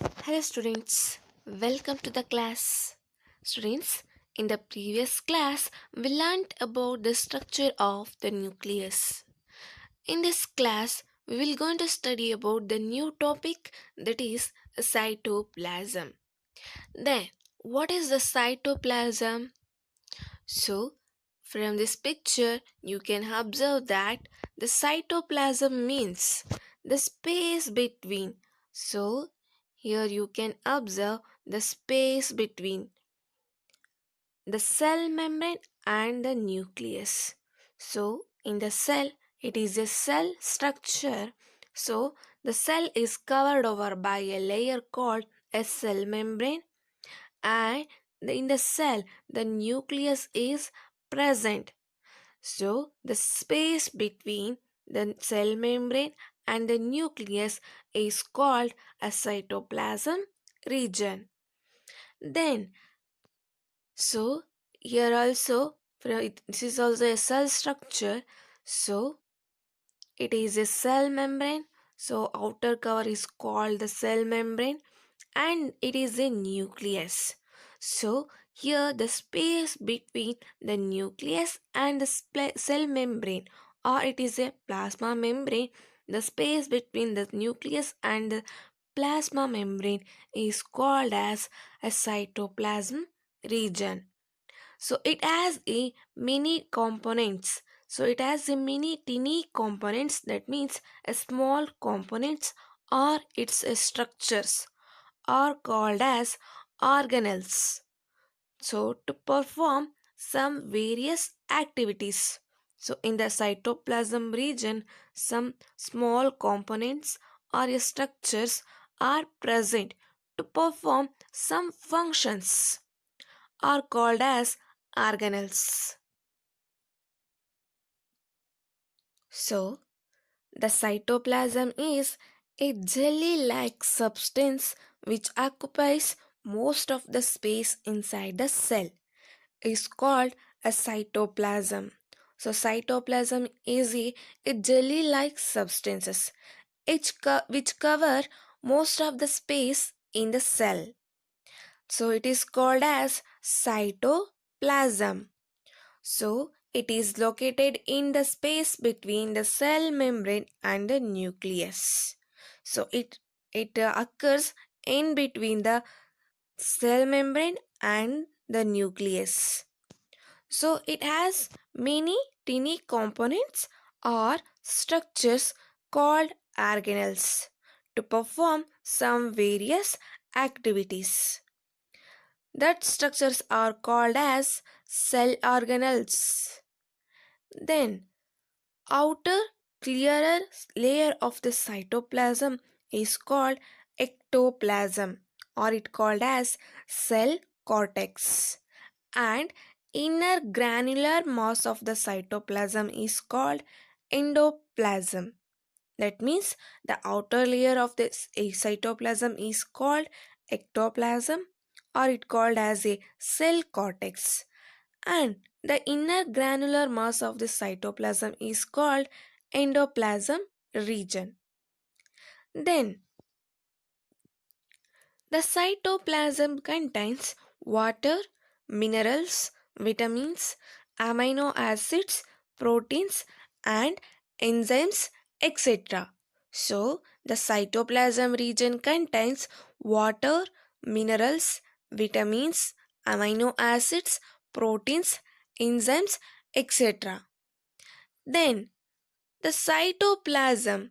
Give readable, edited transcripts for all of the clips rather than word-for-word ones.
Hello students, welcome to the class. Students, in the previous class, we learned about the structure of the nucleus. In this class, we will going to study about the new topic that is cytoplasm. Then, what is the cytoplasm? So, from this picture, you can observe that the cytoplasm means the space between. So, here you can observe the space between the cell membrane and the nucleus. So, in the cell, it is a cell structure. So, the cell is covered over by a layer called a cell membrane, and in the cell, the nucleus is present. So, the space between the cell membrane and the nucleus is called a cytoplasm region. Then, so here also, this is also a cell structure. So, it is a cell membrane. So, outer cover is called the cell membrane and it is a nucleus. So, here the space between the nucleus and the cell membrane, or it is a plasma membrane, the space between the nucleus and the plasma membrane is called as a cytoplasm region. So it has a many components. So it has a many tiny components, that means a small components, or its structures are called as organelles. So to perform some various activities. So in the cytoplasm region, some small components or structures are present to perform some functions are called as organelles. So, the cytoplasm is a jelly like substance which occupies most of the space inside the cell. Is called a cytoplasm. So, cytoplasm is a jelly like substances which cover most of the space in the cell. So, it is called as cytoplasm. So, it is located in the space between the cell membrane and the nucleus. So, it occurs in between the cell membrane and the nucleus. So, it has many tiny components or structures called organelles to perform some various activities. That structures are called as cell organelles. Then, outer clearer layer of the cytoplasm is called ectoplasm, or it called as cell cortex, and inner granular mass of the cytoplasm is called endoplasm. That means the outer layer of the cytoplasm is called ectoplasm, or it called as a cell cortex, and the inner granular mass of the cytoplasm is called endoplasm region. Then the cytoplasm contains water, minerals, vitamins, amino acids, proteins, and enzymes, etc. So, the cytoplasm region contains water, minerals, vitamins, amino acids, proteins, enzymes, etc. Then, the cytoplasm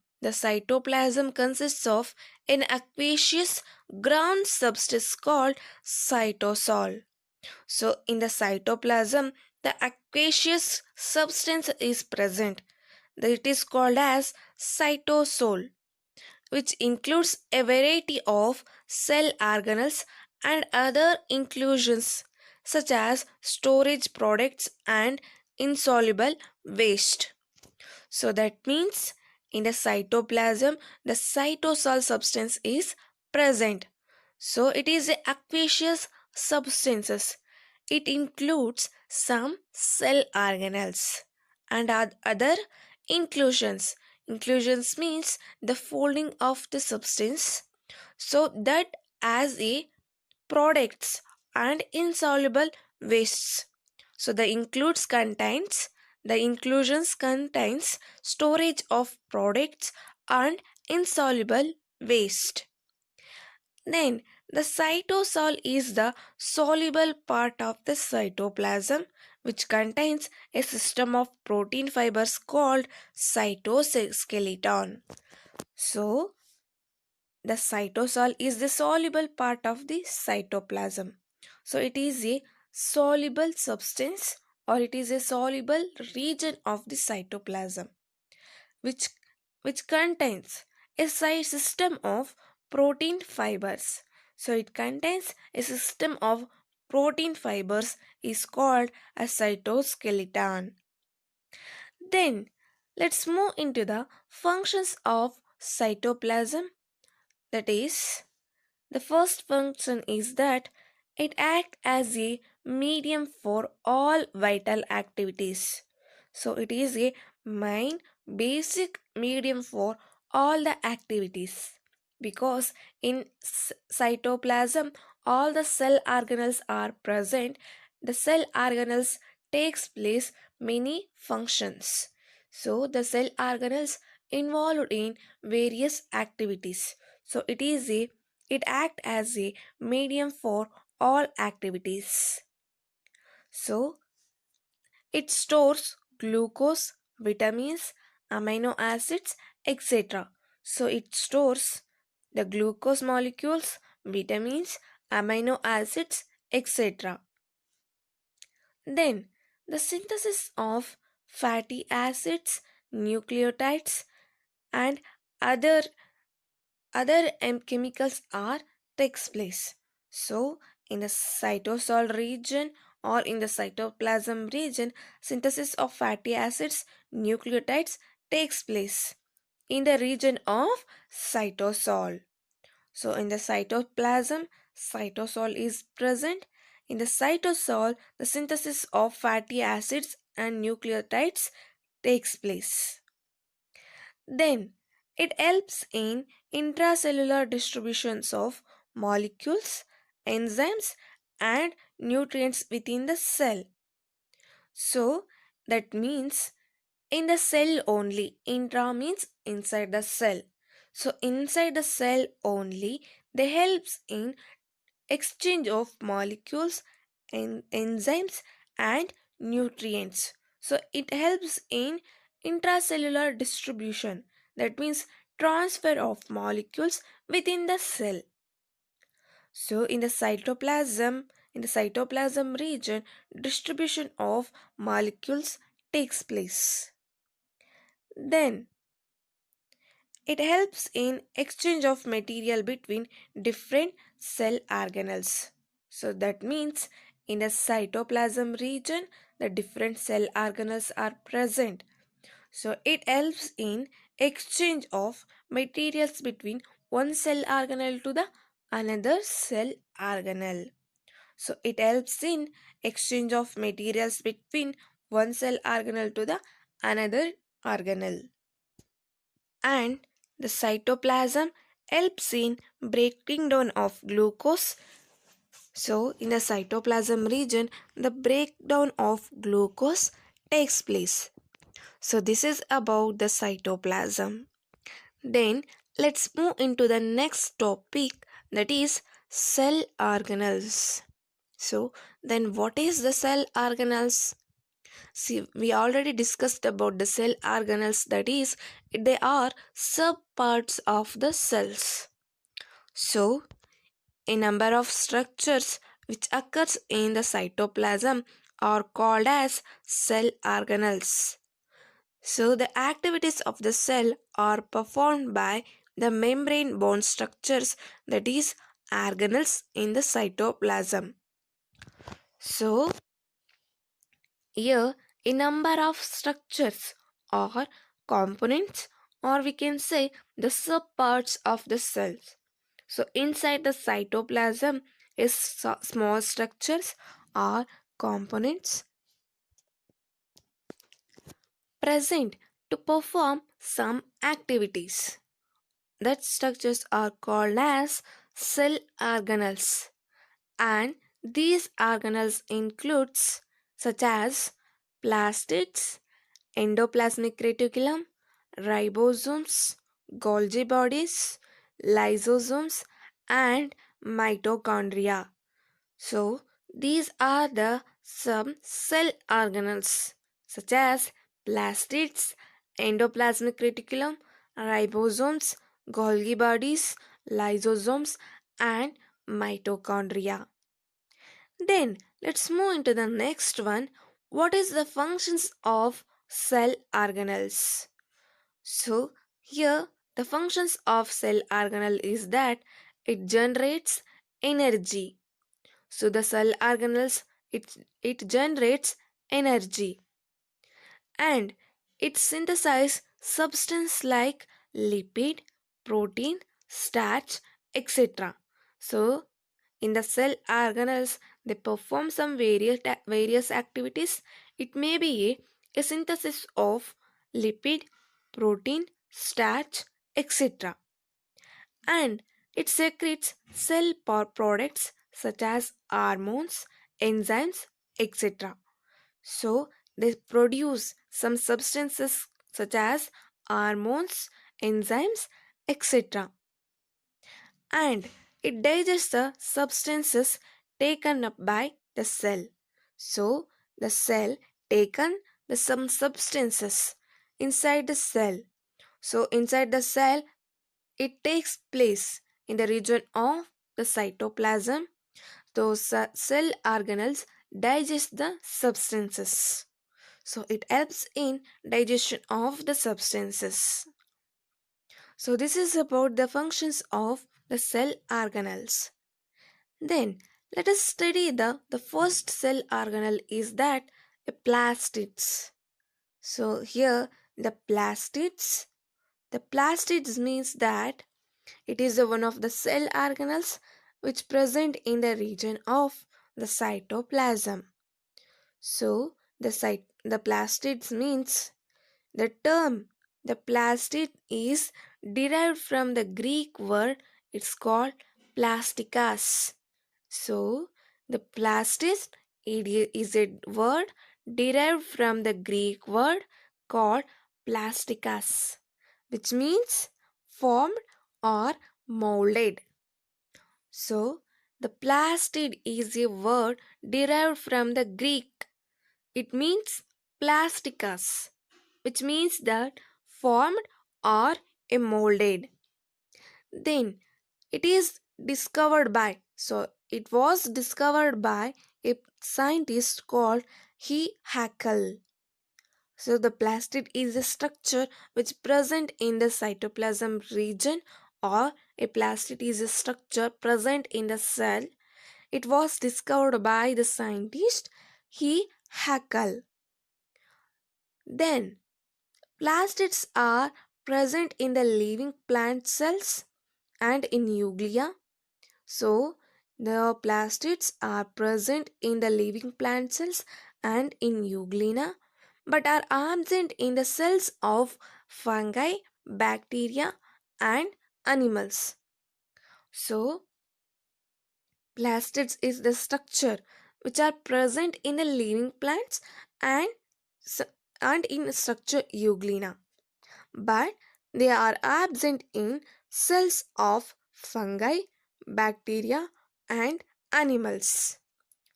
consists of an aqueous ground substance called cytosol. So, in the cytoplasm, the aqueous substance is present. It is called as cytosol, which includes a variety of cell organelles and other inclusions such as storage products and insoluble waste. So that means in the cytoplasm, the cytosol substance is present. So it is a aqueous substances. It includes some cell organelles and other inclusions. Inclusions means the folding of the substance. so that as a products and insoluble wastes. So the inclusions contains storage of products and insoluble waste. Then the cytosol is the soluble part of the cytoplasm which contains a system of protein fibers called cytoskeleton. So the cytosol is the soluble part of the cytoplasm. So it is a soluble substance or it is a soluble region of the cytoplasm which contains a system of protein fibers. So it contains a system of protein fibers is called a cytoskeleton. Then let's move into the functions of cytoplasm, that is, the first function is that it acts as a medium for all vital activities. So it is a main basic medium for all the activities because in cytoplasm all the cell organelles are present. The cell organelles takes place many functions. So the cell organelles involved in various activities. So it act as a medium for all activities. So it stores glucose, vitamins, amino acids, etc. So it stores the glucose molecules, vitamins, amino acids, etc. Then the synthesis of fatty acids, nucleotides, and other chemicals are takes place. So in the cytosol region or in the cytoplasm region, synthesis of fatty acids, nucleotides takes place in the region of cytosol. So in the cytoplasm, cytosol is present. In the cytosol, the synthesis of fatty acids and nucleotides takes place. Then it helps in intracellular distributions of molecules, enzymes, and nutrients within the cell. So that means in the cell only. Intra means inside the cell. So inside the cell only, they helps in exchange of molecules and enzymes and nutrients. So it helps in intracellular distribution, that means transfer of molecules within the cell. So in the cytoplasm region, distribution of molecules takes place. Then it helps in exchange of material between different cell organelles. So that means in the cytoplasm region, the different cell organelles are present. So it helps in exchange of materials between one cell organelle to the another cell organelle. So it helps in exchange of materials between one cell organelle to the another organelle. And the cytoplasm helps in breaking down of glucose. So in the cytoplasm region, the breakdown of glucose takes place. So this is about the cytoplasm. Then let's move into the next topic, that is cell organelles. So then what is the cell organelles? See, we already discussed about the cell organelles, that is, they are subparts of the cells. So, a number of structures which occurs in the cytoplasm are called as cell organelles. So, the activities of the cell are performed by the membrane bound structures, that is, organelles in the cytoplasm. So, here, a number of structures or components, or we can say the subparts of the cells. So, inside the cytoplasm is small structures or components present to perform some activities. that structures are called as cell organelles, and these organelles includes such as plastids, endoplasmic reticulum, ribosomes, Golgi bodies, lysosomes, and mitochondria. So, these are the some cell organelles such as plastids, endoplasmic reticulum, ribosomes, Golgi bodies, lysosomes, and mitochondria. Then let's move into the next one. What is the functions of cell organelles? So here the functions of cell organelle is that it generates energy. So the cell organelles it generates energy and it synthesizes substance like lipid, protein, starch, etc. So in the cell organelles, they perform some various activities. It may be a synthesis of lipid, protein, starch, etc. And it secretes cell products such as hormones, enzymes, etc. So they produce some substances such as hormones, enzymes, etc. And it digests the substances taken up by the cell. So the cell taken the some substances inside the cell. So inside the cell it takes place in the region of the cytoplasm. Those cell organelles digest the substances. So it helps in digestion of the substances. So this is about the functions of the cell organelles. Then let us study the first cell organelle is that the plastids. So here the plastids means that it is the one of the cell organelles which present in the region of the cytoplasm. So the plastids means the term the plastid is derived from the Greek word it's called plasticas. So the plastid is a word derived from the Greek word called plasticas, which means formed or molded. So the plastid is a word derived from the Greek. It means plasticus, which means that formed or a molded. Then it is discovered by, so it was discovered by a scientist called He Haeckel. So the plastid is a structure which present in the cytoplasm region, or a plastid is a structure present in the cell. It was discovered by the scientist He Haeckel. Then plastids are present in the living plant cells and in euglia. So, the plastids are present in the living plant cells and in euglena, but are absent in the cells of fungi, bacteria, and animals. So, plastids is the structure which are present in the living plants and and in structure euglena, but they are absent in cells of fungi, bacteria, and animals.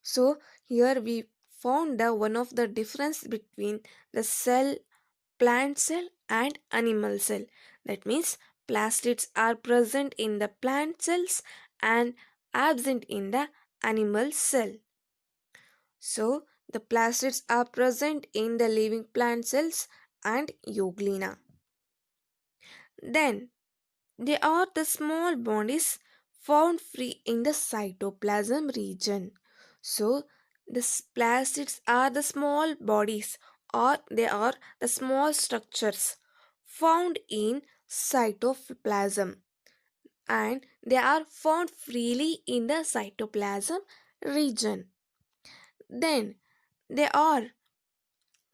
So here we found the one of the difference between the cell, plant cell, and animal cell. That means plastids are present in the plant cells and absent in the animal cell. So the plastids are present in the living plant cells and euglena. Then they are the small bodies found free in the cytoplasm region. So the plastids are the small bodies or they are the small structures found in cytoplasm and they are found freely in the cytoplasm region. Then they are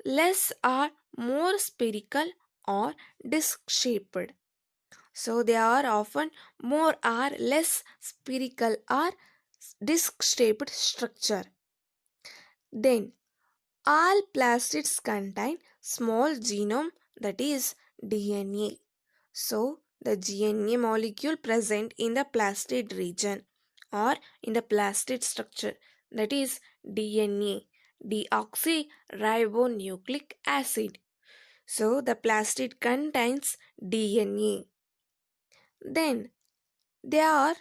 less or more spherical or disc shaped. So they are often more or less spherical or disc-shaped structure. Then all plastids contain small genome, that is DNA. So the DNA molecule present in the plastid region or in the plastid structure, that is DNA, deoxyribonucleic acid. So the plastid contains DNA. Then they are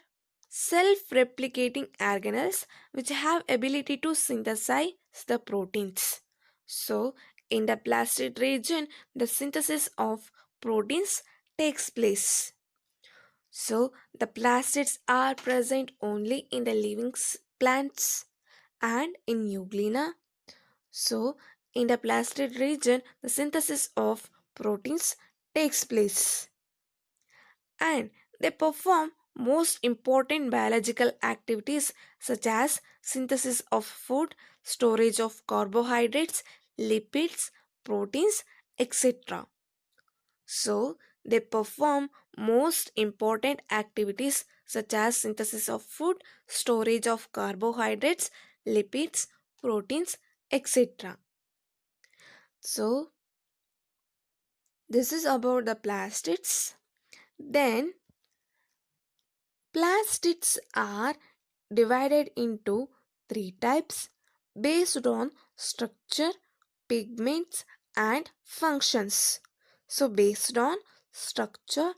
self-replicating organelles which have ability to synthesize the proteins. So in the plastid region, the synthesis of proteins takes place. So the plastids are present only in the living plants and in euglena. So in the plastid region, the synthesis of proteins takes place and they perform most important biological activities such as synthesis of food, storage of carbohydrates, lipids, proteins, etc. So, they perform most important activities such as synthesis of food, storage of carbohydrates, lipids, proteins, etc. So, this is about the plastids. Then, plastids are divided into three types based on structure, pigments, and functions. So, based on structure,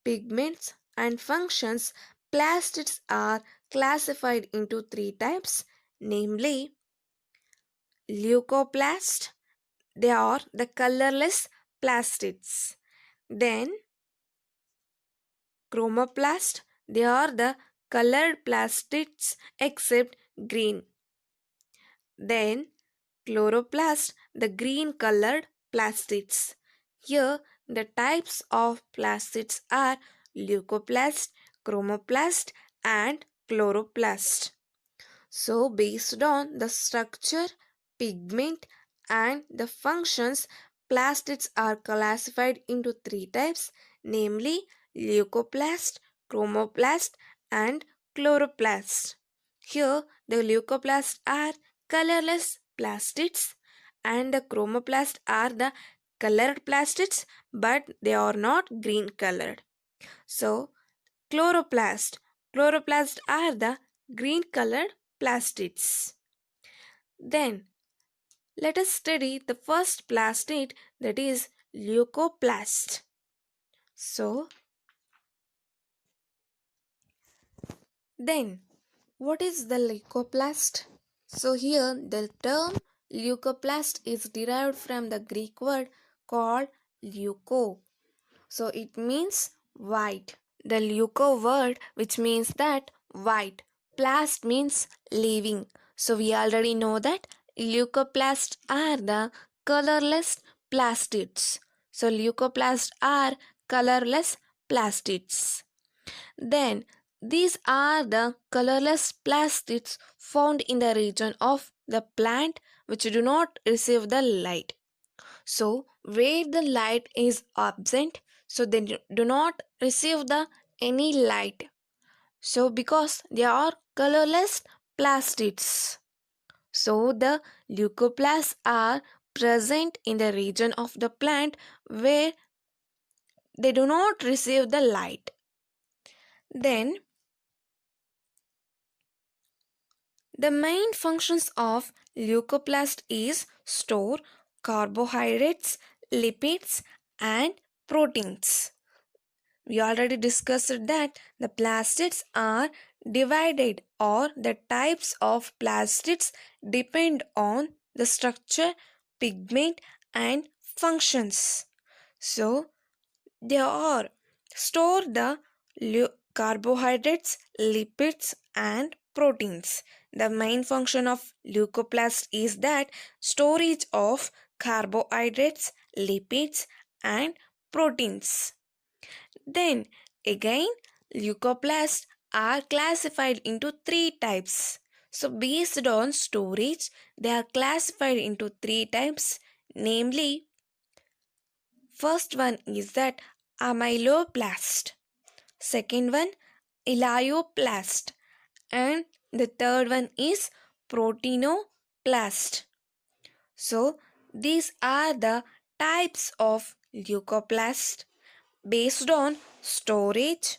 pigments, and functions, plastids are classified into three types, namely leucoplast, they are the colorless plastids. Then chromoplast, they are the colored plastids except green. Then chloroplast, the green colored plastids. Here the types of plastids are leucoplast, chromoplast and chloroplast. So based on the structure, pigment and the functions, plastids are classified into three types, namely leucoplast, chromoplast and chloroplast. Here the leucoplasts are colorless plastids and the chromoplasts are the colored plastids but they are not green colored. So chloroplast. Chloroplasts are the green colored plastids. Then let us study the first plastid, that is leucoplast. So then what is the leucoplast? So here the term leucoplast is derived from the Greek word called leuco. So it means white. The leuco word which means that white. Plast means living. So we already know that leucoplasts are the colorless plastids. So leucoplasts are colorless plastids. Then these are the colorless plastids found in the region of the plant which do not receive the light. So where the light is absent, so they do not receive the any light. So because they are colorless plastids. So the leucoplasts are present in the region of the plant where they do not receive the light. Then the main functions of leucoplast is store carbohydrates, lipids and proteins. We already discussed that the plastids are divided or the types of plastids depend on the structure, pigment and functions. So they are store the carbohydrates, lipids and proteins. The main function of leucoplast is that storage of carbohydrates, lipids and proteins. Then again, leucoplasts are classified into three types. So based on storage, they are classified into three types, namely first one is that amyloplast. second one elioplast, and the third one is proteinoplast. So these are the types of leucoplast based on storage.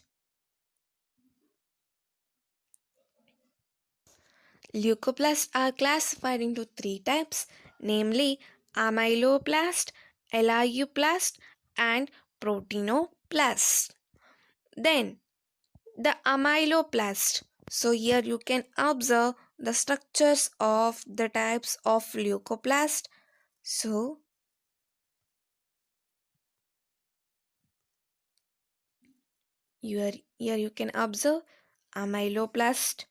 Leucoplasts are classified into three types, namely amyloplast, elioplast, and proteinoplast. Then the amyloplast. So here you can observe the structures of the types of leucoplast. So here you can observe amyloplast,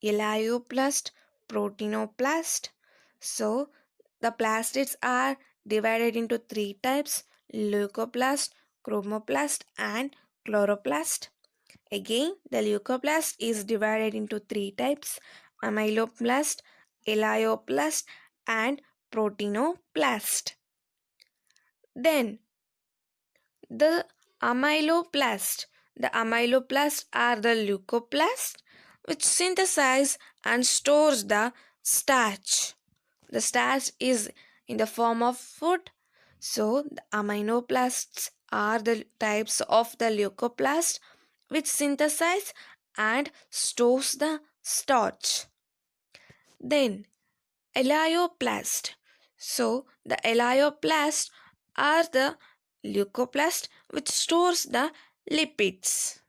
elioplast, proteinoplast. So the plastids are divided into three types: leucoplast, chromoplast, and chloroplast. Again, the leucoplast is divided into three types: amyloplast, elioplast, and proteinoplast. Then the amyloplast. The amyloplasts are the leucoplast which synthesize and stores the starch. The starch is in the form of food. So the aminoplasts are the types of the leucoplast which synthesize and stores the starch. Then elioplast. So the elioplast are the leucoplast which stores the lipids.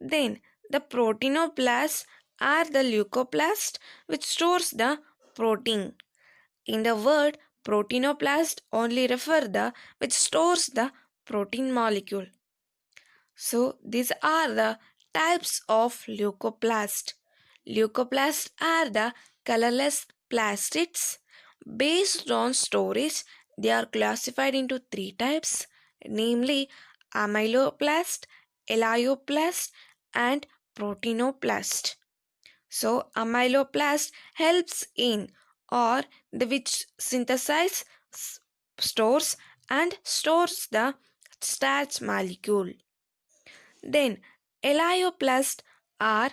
Then the proteinoplasts are the leucoplast which stores the protein. In the word proteinoplast only refer the which stores the protein molecule. So these are the types of leucoplast. Leucoplasts are the colorless plastids. Based on storage, they are classified into three types, namely amyloplast, elioplast, and proteinoplast. So amyloplast helps in or the which synthesize, stores and stores the starch molecule. Then elioplast are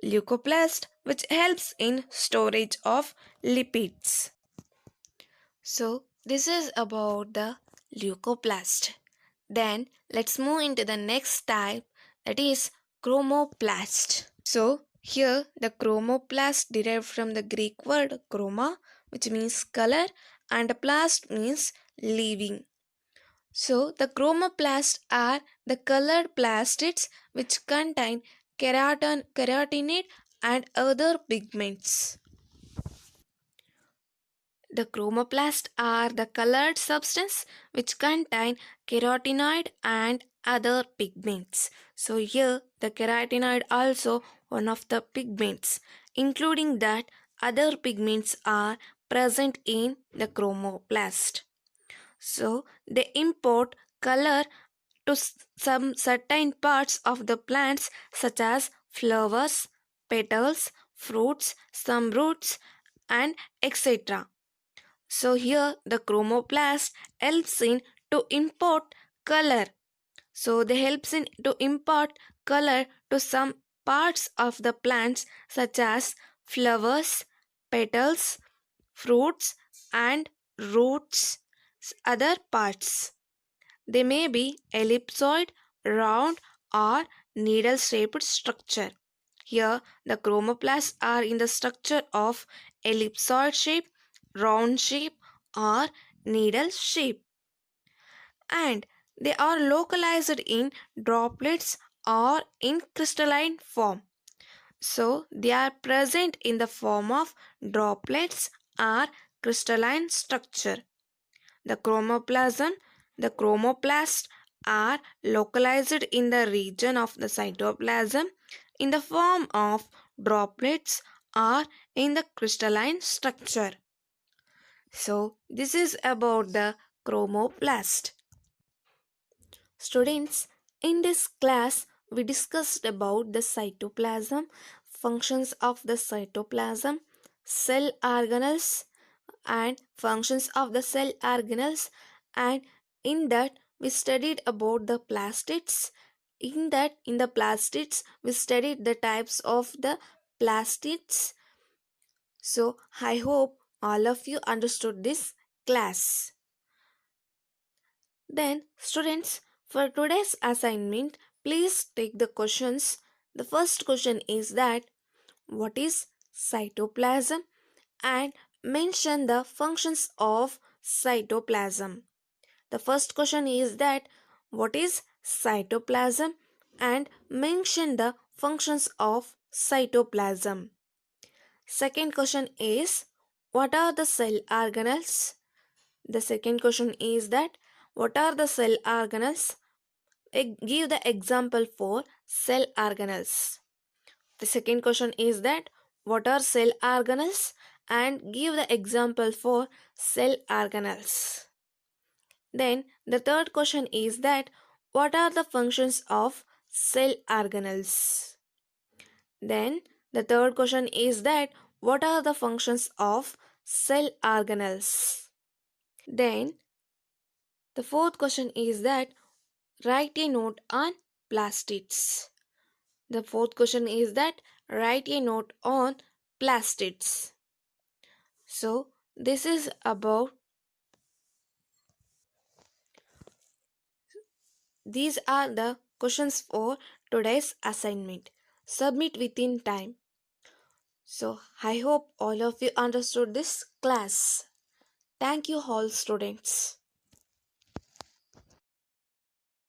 leucoplast which helps in storage of lipids. So this is about the leucoplast. Then let's move into the next type, that is chromoplast. So here the chromoplast derived from the Greek word chroma which means color and plast means living. So the chromoplasts are the colored plastids which contain keratinate and other pigments. The chromoplasts are the colored substance which contain carotenoid and other pigments. So here the carotenoid also one of the pigments, including that other pigments are present in the chromoplast. So they import color to some certain parts of the plants such as flowers, petals, fruits, some roots, and etc. So here the chromoplast helps in to import color. So they helps in to impart color to some parts of the plants such as flowers, petals, fruits, and roots, other parts. They may be ellipsoid, round, or needle shaped structure. Here, the chromoplasts are in the structure of ellipsoid shape, round shape, or needle shape, and they are localized in droplets or in crystalline form. So, they are present in the form of droplets or crystalline structure. The chromoplasm, the chromoplasts are localized in the region of the cytoplasm in the form of droplets or in the crystalline structure. So, this is about the chromoplast. Students, in this class, we discussed about the cytoplasm, functions of the cytoplasm, cell organelles, and functions of the cell organelles, and in that we studied about the plastids In the plastids, we studied the types of the plastids. So I hope all of you understood this class. Then, students, for today's assignment, please take the questions. The first question is that what is cytoplasm and mention the functions of cytoplasm. The first question is that what is cytoplasm and mention the functions of cytoplasm. Second question is what are the cell organelles? The second question is that what are the cell organelles? Give the example for cell organelles. The second question is that what are cell organelles and give the example for cell organelles. Then the third question is that what are the functions of cell organelles? Then the third question is that what are the functions of cell organelles? Then the fourth question is that write a note on plastids. The fourth question is that write a note on plastids. So this is about these are the questions for today's assignment. Submit within time. So I hope all of you understood this class. Thank you all students.